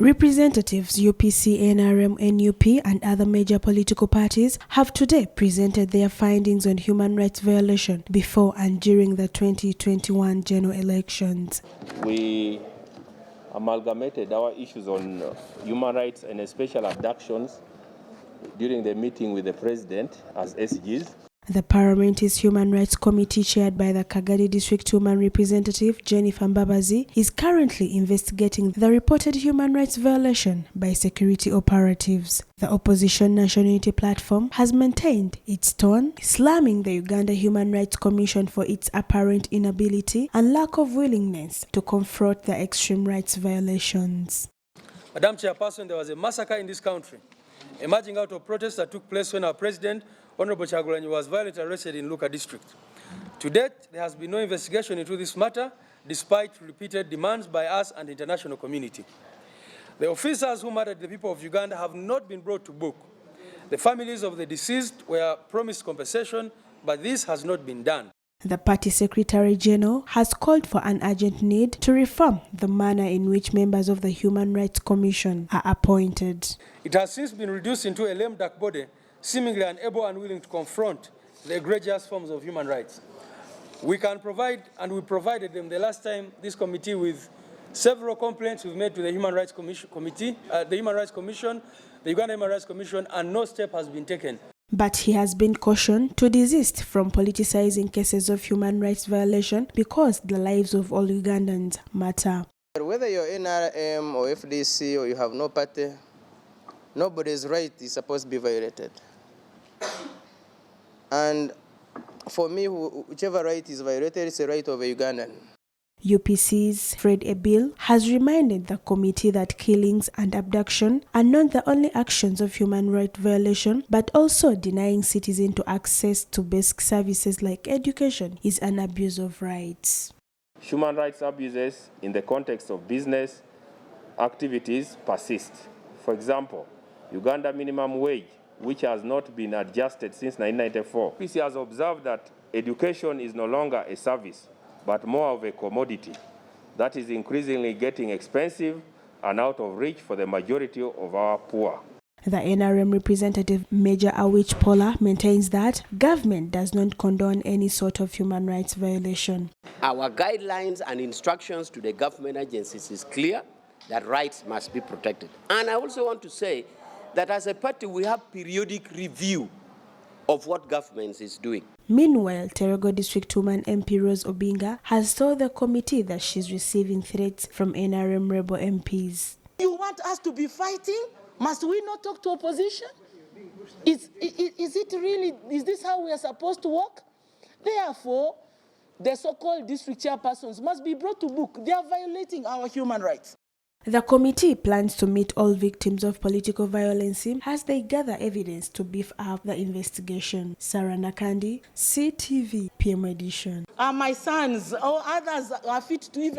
Representatives UPC, NRM, NUP and other major political parties have today presented their findings on human rights violation before and during the 2021 general elections. We amalgamated our issues on human rights and special abductions during the meeting with the President as SGs. The Parliament's Human Rights Committee, chaired by the Kagadi District Human Representative Jennifer Mbabazi, is currently investigating the reported human rights violation by security operatives. The opposition National Unity Platform has maintained its tone, slamming the Uganda Human Rights Commission for its apparent inability and lack of willingness to confront the extreme rights violations. Madam Chairperson, there was a massacre in this country emerging out of protests that took place when our President, Honorable Chagulanyi, was violently arrested in Luka district. To date, there has been no investigation into this matter, despite repeated demands by us and the international community. The officers who murdered the people of Uganda have not been brought to book. The families of the deceased were promised compensation, but this has not been done. The party Secretary General has called for an urgent need to reform the manner in which members of the Human Rights Commission are appointed. It has since been reduced into a lame duck body, seemingly unable and willing to confront the egregious forms of human rights. We can provide, and we provided them the last time, this committee, with several complaints we've made to the Human Rights Commission, the Uganda Human Rights Commission, and no step has been taken. But he has been cautioned to desist from politicizing cases of human rights violation because the lives of all Ugandans matter. Whether you're NRM or FDC or you have no party, nobody's right is supposed to be violated. And for me, whichever right is violated is the right of a Ugandan. UPC's Fred Ebil has reminded the committee that killings and abduction are not the only actions of human rights violation, but also denying citizens to access to basic services like education is an abuse of rights. Human rights abuses in the context of business activities persist. For example, Uganda minimum wage, which has not been adjusted since 1994. PC has observed that education is no longer a service, but more of a commodity that is increasingly getting expensive and out of reach for the majority of our poor. The NRM representative Major Awich Pola maintains that government does not condone any sort of human rights violation. Our guidelines and instructions to the government agencies is clear that rights must be protected. And I also want to say that as a party we have periodic review of what government is doing. Meanwhile, Terego District Woman MP Rose Obinga has told the committee that she's receiving threats from NRM rebel MPs. You want us to be fighting? Must we not talk to opposition? Is it really, is this how we are supposed to work? Therefore, the so-called district chairpersons must be brought to book. They are violating our human rights. The committee plans to meet all victims of political violence as they gather evidence to beef up the investigation. Sarah Nakandi, CTV, PM Edition. Are my sons or others are fit to even